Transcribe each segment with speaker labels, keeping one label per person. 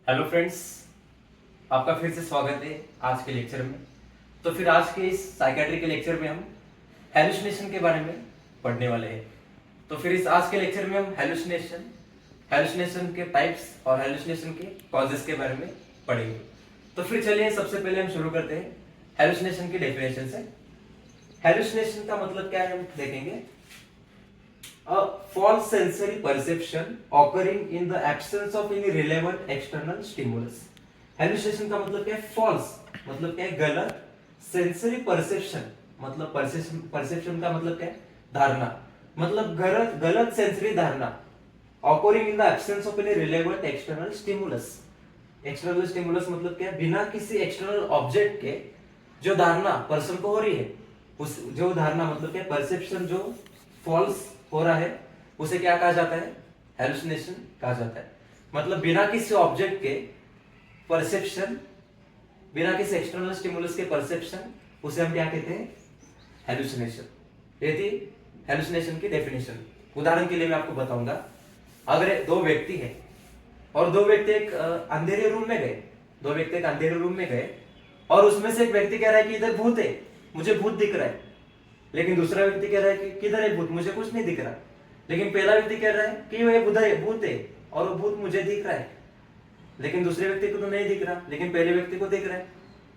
Speaker 1: Hello friends, आपका फिर से स्वागत है आज के लेक्चर में। तो फिर आज के इस साइकेट्री के लेक्चर में हम हेलुसिनेशन के बारे में पढ़ने वाले हैं। तो फिर इस आज के लेक्चर में हम हेलुसिनेशन के टाइप्स और हेलुसिनेशन के कॉजेस के बारे में पढ़ेंगे। तो फिर चलिए सबसे पहले हम शुरू करते हैं हेलुसिनेशन की डेफिनेशन से। हेलुसिनेशन का मतलब क्या है हम देखेंगे। A false sensory perception occurring in the absence of any relevant external stimulus. Hallucination का मतलब क्या है? False मतलब क्या है? गलत। Sensory perception मतलब perception का मतलब क्या है? धारणा मतलब गलत सेंसरी धारणा। Occurring in the absence of any relevant external stimulus. External stimulus मतलब क्या है? बिना किसी external object के जो धारणा पर्सन को हो रही है, उस जो धारणा मतलब क्या? परसेप्शन जो फॉल्स हो रहा है उसे क्या कहा जाता है? हेलुसिनेशन कहा जाता है। मतलब बिना किसी ऑब्जेक्ट के परसेप्शन, बिना किसी एक्सटर्नल स्टिमुलस के परसेप्शन, उसे हम क्या कहते हैं? हेलुसिनेशन। ये थी हेलुसिनेशन की डेफिनेशन। उदाहरण के लिए मैं आपको बताऊंगा। अगर दो व्यक्ति हैं और दो व्यक्ति एक अंधेरे रूम में गए, और उसमें से एक व्यक्ति कह रहा है कि इधर भूत है, मुझे भूत दिख रहा है। लेकिन दूसरा व्यक्ति कह रहा है कि किधर है भूत, मुझे कुछ नहीं दिख रहा। लेकिन पहला व्यक्ति कह रहा है कि वह भूत है और वो भूत मुझे दिख रहा है। लेकिन दूसरे व्यक्ति को तो नहीं दिख रहा, लेकिन पहले व्यक्ति को दिख रहा है।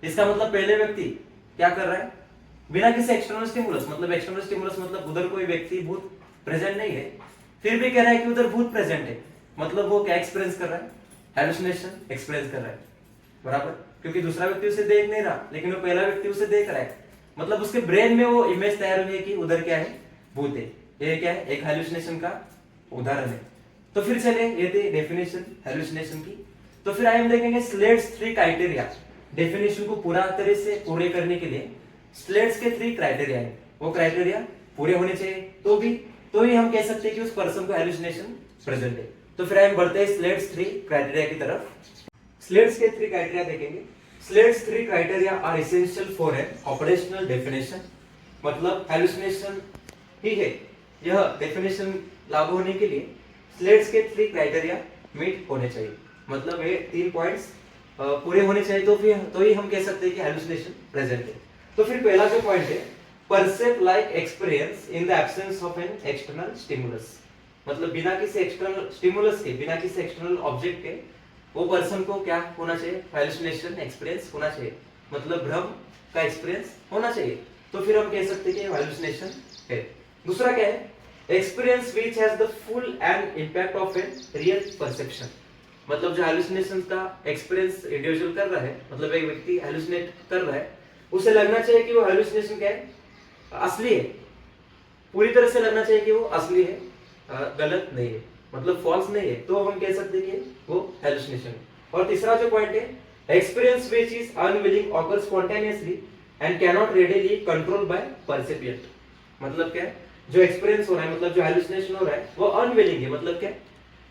Speaker 1: इसका मतलब पहले व्यक्ति क्या कर रहा है? बिना किसी एक्सटर्नल स्टिमुलस मतलब उधर कोई व्यक्ति भूत प्रेजेंट नहीं है, फिर भी कह रहा है कि उधर भूत प्रेजेंट है। मतलब वो क्या एक्सपीरियंस कर रहा है? हेलुसिनेशन एक्सपीरियंस कर रहा है। बराबर, क्योंकि दूसरा व्यक्ति उसे देख नहीं रहा, लेकिन वो पहला व्यक्ति उसे देख रहा है। मतलब उसके ब्रेन में वो इमेज तैयार हुई है कि उधर क्या है? भूत है। ये क्या है? एक हेलुसिनेशन का उदाहरण है। तो फिर चले, ये थी डेफिनेशन हेलुसिनेशन की। तो फिर हम देखेंगे स्लेट्स 3 क्राइटेरिया। डेफिनेशन को पूरा तरह से पूरे करने के लिए स्लेट्स के 3 क्राइटेरिया है। वो क्राइटेरिया पूरे होने चाहिए तो ही हम कह सकते हैं कि उस पर्सन को हेलुसिनेशन प्रेजेंट है। तो फिर हम बढ़ते हैं स्लेट्स 3 क्राइटेरिया की तरफ। स्लेट्स के 3 क्राइटेरिया देखेंगे। Slade's 3 criteria are essential for an operational definition। मतलब हेलुसिनेशन ही है, यह डेफिनेशन लागू होने के लिए स्लेड्स के 3 क्राइटेरिया मीट होने चाहिए। मतलब ये 3 पॉइंट्स पूरे होने चाहिए तो ही हम कह सकते हैं कि हेलुसिनेशन प्रेजेंट है। तो फिर पहला जो पॉइंट है, percept like experience in the absence of an external stimulus. मतलब बिना किसी एक्सटर्नल स्टिमुलस के, बिना किसी एक्सटर्नल ऑब्जेक्ट के वो पर्सन को क्या होना चाहिए? हेलुसिनेशन एक्सपीरियंस होना चाहिए। मतलब भ्रम का एक्सपीरियंस होना चाहिए। तो फिर हम कह सकते हैं कि हेलुसिनेशन है। दूसरा क्या है? Experience which has the full and impact of an real perception. मतलब जो हेलुसिनेशन का एक्सपीरियंस इंडिविजुअल कर रहा है, मतलब एक व्यक्ति हेलुसिनेट कर रहा है, उसे लगना चाहिए कि वो हेलुसिनेशन क्या है? असली है। पूरी तरह से लगना चाहिए कि वो असली है, गलत नहीं है, मतलब फॉल्स नहीं है। तो हम कह सकते हैं कि वो हेलुसिनेशन है। और तीसरा जो पॉइंट है, experience which is unwilling occur spontaneously and can not readily control by percipient. मतलब क्या है? जो एक्सपीरियंस हो रहा है, मतलब जो हेलुसिनेशन हो रहा है, वो अनविलिंग है। मतलब क्या?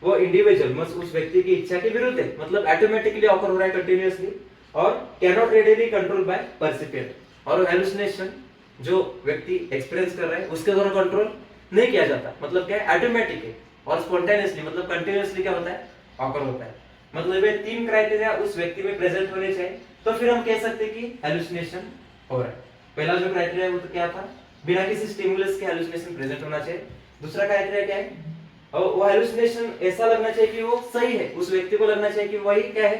Speaker 1: वो इंडिविजुअल मतलब उस व्यक्ति की इच्छा के विरुद्ध है। मतलब ऑटोमेटिकली ऑकर हो रहा है कंटिन्यूअसली और can not readily control by percipient. और हेलुसिनेशन जो व्यक्ति एक्सपीरियंस कर रहा है उसके द्वारा कंट्रोल नहीं किया जाता। मतलब क्या है? ऑटोमेटिक है। और स्पॉन्टेनियसली मतलब कंटिन्यूअसली क्या होता है? ऑकर होता है। मतलब ये 3 क्राइटेरिया उस व्यक्ति में प्रेजेंट होने चाहिए तो फिर हम कह सकते हैं कि हेलुसिनेशन हो रहा है। पहला जो क्राइटेरिया वो तो क्या था? बिना किसी स्टिमुलस के हेलुसिनेशन प्रेजेंट होना चाहिए। दूसरा क्राइटेरिया क्या है? और वो हेलुसिनेशन ऐसा लगना चाहिए कि वो सही है, उस व्यक्ति को लगना चाहिए कि वही क्या है?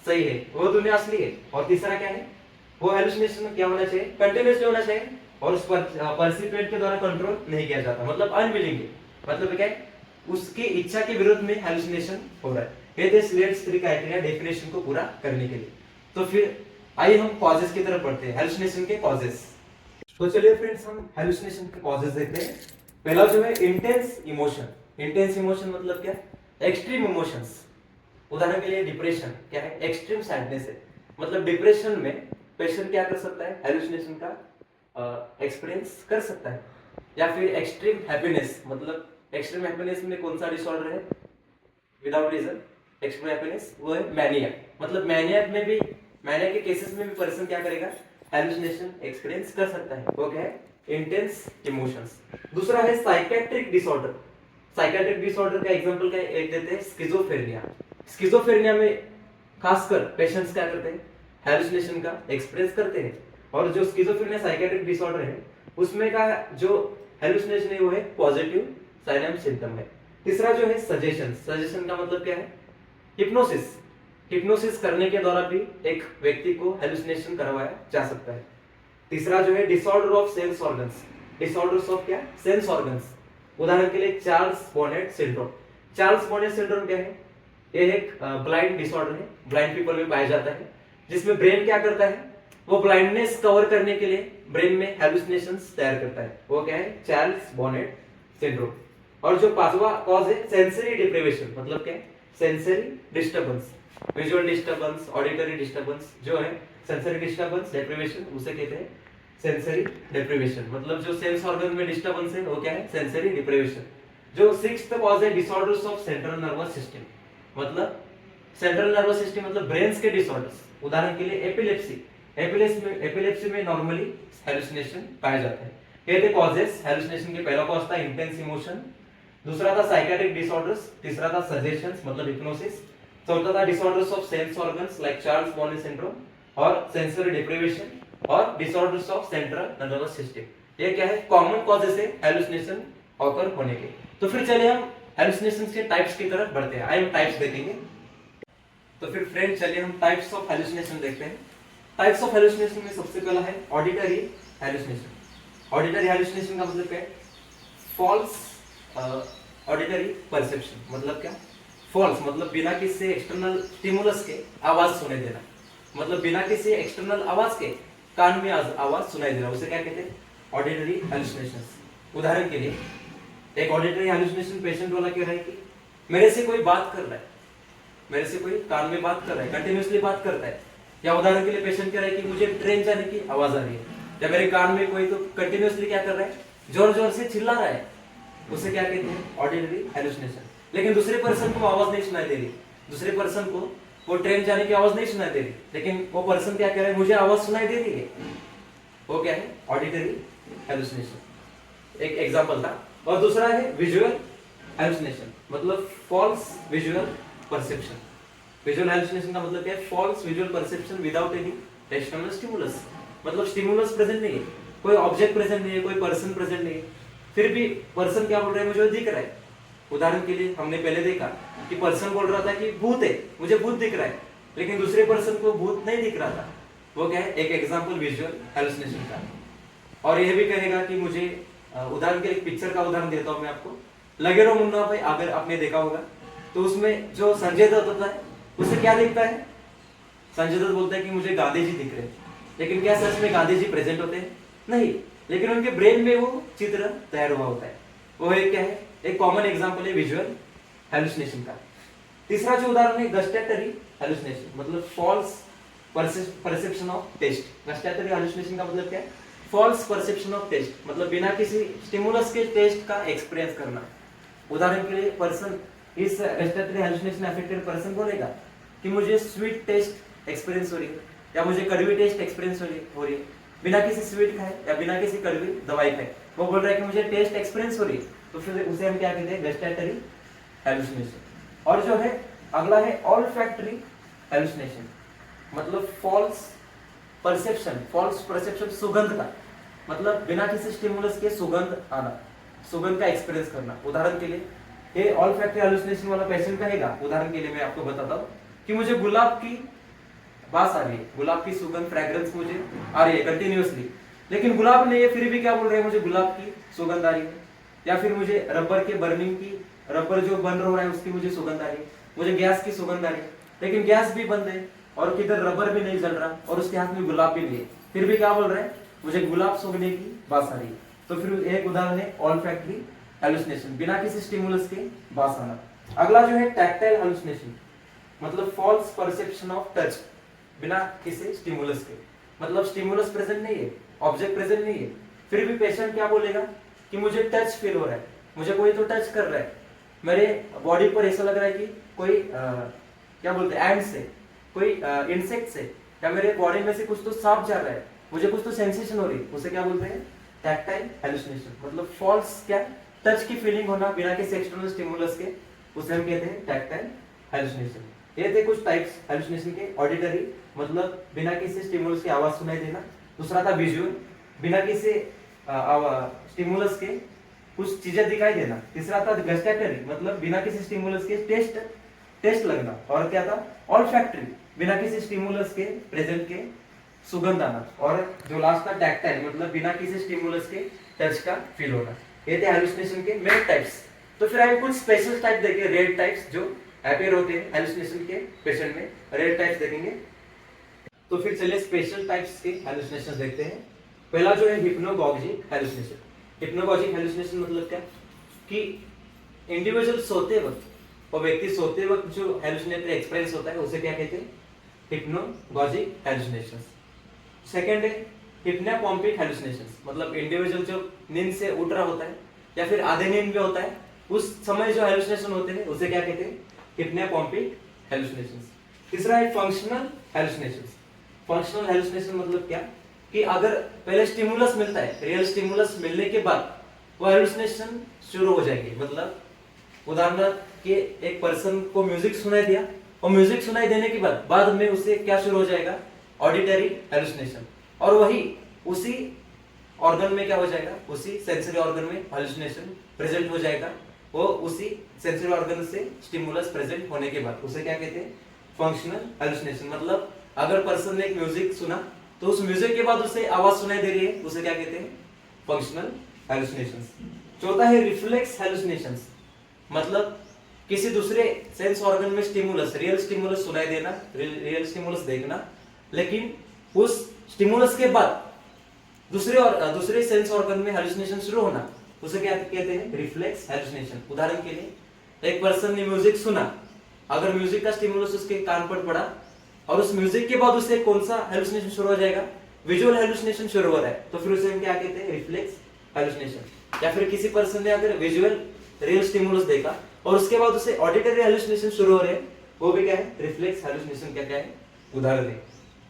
Speaker 1: सही है, वो दुनिया असली है। और तीसरा क्या है? वो हेलुसिनेशन क्या होना चाहिए? कंटिन्यूअसली होना चाहिए और उस परसिपिएंट के द्वारा कंट्रोल नहीं किया जाता। मतलब अनविलिंग है। मतलब क्या है? उसकी इच्छा के विरुद्ध में हेलुसिनेशन हो रहा है। ये थे स्लेड्स 3 क्राइटेरिया डेफिनेशन को पूरा करने के लिए। तो फिर आइए हम कॉजेस की तरफ बढ़ते हैं, हेलुसिनेशन के कॉजेस। तो चलिए फ्रेंड्स, हम हेलुसिनेशन के कॉजेस देखते हैं। पहला जो है इंटेंस इमोशन। इंटेंस इमोशन मतलब क्या? Extreme emotions. उदाहरण के लिए डिप्रेशन क्या है? एक्सट्रीम सैडनेस है। मतलब डिप्रेशन में पेशेंट क्या कर सकता है? हेलुसिनेशन का एक्सपीरियंस कर सकता है। या फिर एक्सट्रीम हैप्पीनेस, मतलब एक्सट्रीम हैप्पीनेस में कौन सा डिसऑर्डर है विदाउट रीजन? एक्सट्रीम हैप्पीनेस वो है मैनिया। मतलब मैनिया के केसेस में भी पर्सन क्या करेगा? हेलुसिनेशन एक्सपीरियंस कर सकता है। वो क्या है? Intense emotions. दूसरा है साइकेट्रिक डिसऑर्डर। साइकेट्रिक डिसऑर्डर का एग्जांपल क्या एक देते हैं? स्किज़ोफ्रेनिया। स्किज़ोफ्रेनिया में खासकर पेशेंट्स क्या करते हैं, हेलुसिनेशन का एक्सप्रेस करते हैं। और जो स्किज़ोफ्रेनिया साइकियाट्रिक डिसऑर्डर है उसमें का जो हेलुसिनेशन है वो है पॉजिटिव साइन एंड सिम्टम है। तीसरा जो है सजेशन, सजेशन का मतलब क्या है, हिप्नोसिस, हिप्नोसिस करने के द्वारा भी एक व्यक्ति को हेलुसिनेशन करवाया जा सकता है। तीसरा जो है disorder of sense organs, disorders of क्या, सेंस ऑर्गन्स। उदाहरण के लिए Charles bonnet syndrome. Charles bonnet syndrome क्या है, ये एक ब्लाइंड डिसऑर्डर है, ब्लाइंड पीपल में पाया जाता है, जिसमें ब्रेन क्या करता है, वो ब्लाइंडनेस कवर करने के लिए ब्रेन में हेलुसिनेशंस तैयार करता है। वो क्या है, चार्ल्स बॉनेट सिंड्रोम। और जो पांचवा कॉज है सेंसरी डिप्रिवेशन, मतलब क्या है, sensory disturbance, visual disturbance, auditory disturbance, जो है सेंसरी डिस्टर्बेंस डिप्रिवेशन, उसे कहते हैं सेंसरी डिप्रिवेशन। मतलब जो सेंस ऑर्गन में डिस्टर्बेंस है वो क्या है, सेंसरी डिप्रिवेशन। जो सिक्स्थ कॉज है disorders of central nervous system, मतलब सेंट्रल नर्वस सिस्टम मतलब ब्रेन्स के डिसऑर्डर्स। उदाहरण के लिए एपिलेप्सी, एपिलेप्सी में नॉर्मली हेलुसिनेशन पाया जाता है। ये थे कॉजेस हेलुसिनेशन के। पहला कॉज था इंटेंस इमोशन, दूसरा था साइकियाट्रिक डिसऑर्डर्स, तीसरा था सजेशंस मतलब हिप्नोसिस, चौथा था disorders of sense organs like Charles bonnet syndrome और सेंसरी डिप्रिवेशन और disorders of central nervous system. ये क्या है, कॉमन कॉजेस है हेलुसिनेशन ऑकर होने के। तो फिर चलिए हम हेलुसिनेशंस के टाइप्स की तरफ बढ़ते हैं। आइए हम टाइप्स देखेंगे। तो फिर फ्रेंड चलिए हम टाइप्स ऑफ हेलुसिनेशन देखते हैं। टाइप्स ऑफ हेलुसिनेशन में सबसे पहला है ऑडिटरी हेलुसिनेशन। ऑडिटरी हेलुसिनेशन का मतलब क्या है, फॉल्स ऑडिटरी परसेप्शन। मतलब क्या, फॉल्स मतलब बिना किसी एक्सटर्नल स्टिमुलस के आवाज सुनाई देना, मतलब बिना किसी एक्सटर्नल आवाज के कान में आवाज सुनाई देना, उसे क्या कहते हैं, ऑडिटरी हेलुसिनेशंस। उदाहरण के लिए एक ऑडिटरी हेलुसिनेशन पेशेंट वाला कह रहा है कि मेरे से कोई बात कर रहा है, मेरे से कोई कान में बात कर रहा है, कंटिन्यूअसली बात करता है। या उदाहरण के लिए पेशेंट कह रहा है कि मुझे ट्रेन जाने की आवाज आ रही है, या मेरे कान में कोई तो कंटिन्यूअसली क्या कर रहा है, जोर जोर से चिल्ला रहा है, उसे क्या कहते हैं, ऑडिटरी हेलुसिनेशन। लेकिन दूसरे पर्सन को आवाज नहीं सुनाई दे रही, दूसरे पर्सन को वो ट्रेन जाने की आवाज नहीं सुनाई दे रही, लेकिन वो पर्सन क्या कह रहा है, मुझे आवाज सुनाई दे रही है, वो क्या है, ऑडिटरी हेलुसिनेशन। एक एग्जांपल था। और दूसरा है विजुअल हेलुसिनेशन, मतलब false visual perception. Visual hallucination का मतलब क्या है, false visual perception without any external stimulus, मतलब स्टिमुलस प्रेजेंट नहीं है, कोई ऑब्जेक्ट प्रेजेंट नहीं है, कोई पर्सन प्रेजेंट नहीं है, फिर भी पर्सन क्या बोल रहा है, मुझे दिख रहा है। उदाहरण के लिए हमने पहले देखा कि पर्सन बोल रहा था कि भूत है, मुझे भूत दिख रहा है, लेकिन दूसरे पर्सन को भूत नहीं दिख रहा था। वो क्या है, एक एग्जांपल विजुअल हेलुसिनेशन का। और यह भी कहेगा कि मुझे उदाहरण के लिए पिक्चर का उदाहरण देता हूं मैं आपको। लगे रहो मुन्ना भाई, अगर आपने देखा होगा तो उसमें जो संजय दत्त होता है उसे क्या दिखता है, संजय दत्त बोलता है कि मुझे गांधी जी दिख रहे हैं, लेकिन क्या सच में गांधी जी प्रेजेंट होते हैं, नहीं, लेकिन उनके ब्रेन में वो चित्र तैयार हुआ होता है। वो एक क्या है, एक कॉमन एग्जांपल है विजुअल हेलुसिनेशन का। तीसरा जो उदाहरण है गस्टैटरी हेलुसिनेशन, मतलब false perception of taste. Gustatory hallucination का मतलब क्या है, फॉल्स परसेप्शन ऑफ टेस्ट, मतलब बिना किसी स्टिमुलस के टेस्ट का एक्सपीरियंस करना। उदाहरण के लिए पर्सन, इस गस्टैटरी हेलुसिनेशन अफेक्टेड पर्सन बोलेगा कि मुझे स्वीट टेस्ट एक्सपीरियंस हो रही है, या मुझे कड़वी टेस्ट एक्सपीरियंस हो रही है, बिना किसी स्वीट खाए या बिना किसी कड़वी दवाई खाए वो बोल रहा है कि मुझे टेस्ट एक्सपीरियंस हो रही है, तो फिर उसे हम क्या कहते हैं, गस्टैटरी हेलुसिनेशन। और जो है अगला है ऑल्फैक्टरी हेलुसिनेशन, मतलब फॉल्स परसेप्शन सुगंध का, मतलब बिना किसी स्टिमुलस के सुगंध आना, सुगंध का एक्सपीरियंस करना। उदाहरण के लिए ये ऑल्फैक्टरी हेलुसिनेशन वाला पेशेंट कहेगा, उदाहरण के लिए मैं आपको बताता हूँ कि मुझे गुलाब की बास आ रही है, गुलाब की सुगंध फ्रेग्रेंस मुझे आ रही है कंटिन्यूअसली, लेकिन गुलाब नहीं है, फिर भी क्या बोल रहे हैं, मुझे गुलाब की सुगंध आ रही है। या फिर मुझे रबर के बर्निंग की, रबर जो बन रहा है उसकी मुझे सुगंध आ रही है, मुझे गैस की सुगंध आ रही है, लेकिन गैस भी बंद है और किधर रबर भी नहीं जल रहा और उसके हाथ में गुलाब भी नहीं है, फिर भी क्या बोल रहे हैं, मुझे गुलाब सूंघने की बास आ रही है। तो फिर एक उदाहरण है ऑल्फैक्टरी हेलुसिनेशन, बिना किसी स्टिमुलस के बास आना। अगला जो है टैक्टाइल हेलुसिनेशन, मतलब फॉल्स परसेप्शन ऑफ टच, बिना किसी स्टिमुलस के, मतलब स्टिमुलस प्रेजेंट नहीं है, ऑब्जेक्ट प्रेजेंट नहीं है, फिर भी पेशेंट क्या बोलेगा कि मुझे टच फील हो रहा है, मुझे कोई तो टच कर रहा है, मेरे बॉडी पर ऐसा लग रहा है कि कोई क्या बोलते हैं, एंड से, कोई इंसेक्ट से, या मेरे बॉडी में से कुछ तो सांप जा रहा है, मुझे कुछ तो सेंसेशन हो रही है, उसे क्या बोलते हैं, टैक्टाइल हेलुसिनेशन, मतलब फॉल्स क्या, टच की फीलिंग होना बिना किसी एक्सटर्नल स्टिमुलस के, उसे हम कहते हैं टैक्टाइल हेलुसिनेशन। ये थे कुछ टाइप्स हेलुसिनेशन के। ऑडिटरी मतलब बिना किसी स्टिमुलस की आवाज सुनाई देना। दूसरा था विजुअल, बिना किसी स्टिमुलस के कुछ चीजें दिखाई देना। तीसरा था गस्टैटरी मतलब बिना किसी स्टिमुलस के टेस्ट लगना। और क्या था ऑल्फैक्टरी, बिना किसी स्टिमुलस के प्रेजेंट के सुगंध आना। और जो लास्ट था टैक्टाइल मतलब बिना किसी स्टिमुलस के टच का फील होना। ये थे हेलुसिनेशन के मेन टाइप्स। तो फिर आगे कुछ स्पेशल टाइप देखें, रेयर टाइप्स जो अपीयर होते हैं हेलुसिनेशन के पेशेंट में, रेयर टाइप्स देखेंगे। तो फिर चलिए स्पेशल टाइप्स के हेलुसिनेशंस देखते हैं। पहला जो है हिप्नोगॉगिक हेलुसिनेशन। हिप्नोगॉगिक हेलुसिनेशन मतलब क्या कि इंडिविजुअल सोते वक्त और व्यक्ति सोते वक्त जो हेलुसिनेटरी एक्सपीरियंस होता है उसे क्या कहते हैं, हिप्नोगॉगिक हेलुसिनेशंस। सेकंड है हिप्नोपॉम्पिक हेलुसिनेशंस मतलब इंडिविजुअल जो नींद से उठ रहा होता है या फिर आधे नींद में होता है उस समय जो हेलुसिनेशन होते हैं उसे क्या कहते हैं, हिप्नोपॉम्पिक हेलुसिनेशंस। तीसरा है फंक्शनल हेलुसिनेशंस। फंक्शनल हेलुसिनेशन मतलब क्या कि अगर पहले स्टिमुलस मिलता है, रियल स्टिमुलस मिलने के बाद वो हेलुसिनेशन शुरू हो जाएंगे। मतलब उदाहरण कि एक पर्सन को म्यूजिक सुनाई दिया और म्यूजिक सुनाई देने के बाद में उसे क्या शुरू हो जाएगा, ऑडिटरी हेलुसिनेशन। और वही उसी ऑर्गन में क्या हो जाएगा, उसी सेंसरी ऑर्गन में हेलुसिनेशन प्रेजेंट हो जाएगा। वो उसी सेंसरी ऑर्गन से स्टिमुलस प्रेजेंट होने के बाद उसे क्या कहते हैं, फंक्शनल हेलुसिनेशन। मतलब अगर पर्सन ने एक म्यूजिक सुना तो उस म्यूजिक के बाद उसे आवाज सुनाई दे रही है, उसे क्या कहते हैं, फंक्शनल हेलुसिनेशंस। चौथा है रिफ्लेक्स हेलुसिनेशंस मतलब किसी दूसरे सेंस ऑर्गन में स्टिमुलस, रियल स्टिमुलस सुनाई देना, रियल स्टिमुलस देखना, लेकिन उस स्टिमुलस के बाद दूसरे सेंस ऑर्गन में हेलुसिनेशन शुरू होना, उसे क्या कहते हैं, रिफ्लेक्स हेलुसिनेशन। उदाहरण के लिए एक पर्सन ने म्यूजिक सुना, अगर म्यूजिक का स्टिमुलस उसके कान पर पड़ा और उस म्यूजिक के बाद उसे कौन सा हेलुसिनेशन शुरू हो जाएगा, विजुअल हेलुसिनेशन शुरू हो रहा है, तो फिर उसे हम क्या कहते हैं, रिफ्लेक्स हेलुसिनेशन। या फिर किसी पर्सन ने अगर विजुअल रियल स्टिमुलस देखा और उसके बाद उसे ऑडिटरी हेलुसिनेशन शुरू हो रहे हैं, वो भी क्या है, रिफ्लेक्स हेलुसिनेशन क्या है, उदाहरण है।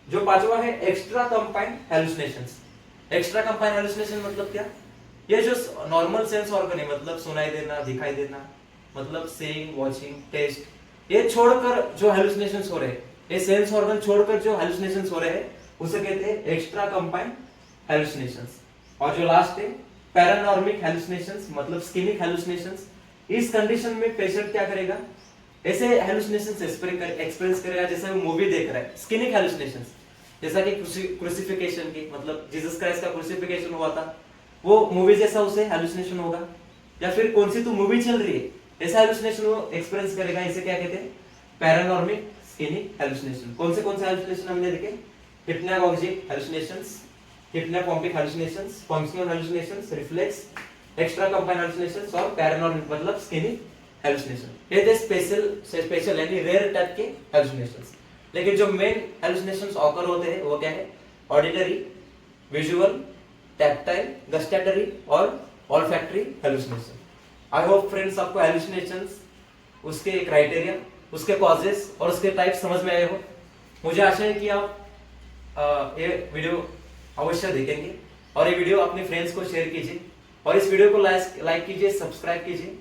Speaker 1: जो पांचवा है extra combined hallucinations. Extra combined hallucination मतलब क्या, ये जो नॉर्मल सेंस ऑर्गन है मतलब सुनाई देना, दिखाई देना, मतलब सीइंग, वॉचिंग, टेस्ट, ये छोड़कर जो हेलुसिनेशंस हो रहे हैं, ये सेंस ऑर्गन छोड़कर जो हेलुसिनेशंस हो रहे हैं उसे कहते हैं एक्स्ट्रा कंपाइंड हेलुसिनेशंस। और जो लास्ट है पैरानॉर्मिक हेलुसिनेशंस मतलब स्किनिक हेलुसिनेशंस। इस कंडीशन में पेशेंट क्या करेगा, ऐसे हेलुसिनेशंस एक्सपीरियंस करेगा जैसे वो मूवी देख रहा है। स्किनिक हेलुसिनेशंस जैसा कि क्रूसिफिकेशन की मतलब जीसस क्राइस्ट का क्रूसिफिकेशन हुआ था, वो मूवी जैसा उसे हेलुसिनेशन होगा। या फिर कौन सी तो मूवी चल रही है ऐसा हेलुसिनेशन वो एक्सपीरियंस करेगा, इसे क्या कहते हैं, पैरानॉर्मिक स्किनिक हेलुसिनेशन। कौन से हेलुसिनेशन हमने देखे, hypnagogic hallucinations, hypnopompic hallucinations, functional hallucinations, reflex, extracampine hallucinations और पैरानॉर्मिक मतलब स्किनिक हेलुसिनेशन। ये थे स्पेशल यानी रेयर टाइप के हेलुसिनेशंस। लेकिन जो मेन हेलुसिनेशंस ऑकर होते हैं वो क्या है, ऑडिटरी, विजुअल, टैक्टाइल, गस्टैटरी और olfactory hallucination. I hope friends आपको हेलुसिनेशंस, उसके क्राइटेरिया, उसके कॉजेस और उसके टाइप समझ में आए हो। मुझे आशा है कि आप ये वीडियो अवश्य देखेंगे और ये वीडियो अपने फ्रेंड्स को शेयर कीजिए और इस वीडियो को लाइक कीजिए, सब्सक्राइब कीजिए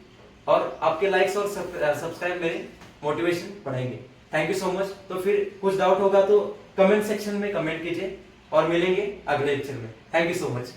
Speaker 1: और आपके लाइक्स और सब्सक्राइब मेरे मोटिवेशन बढ़ाएंगे। Thank you so much. तो फिर कुछ डाउट होगा तो कमेंट सेक्शन में कमेंट कीजिए और मिलेंगे अगले लेक्चर में। Thank you so much.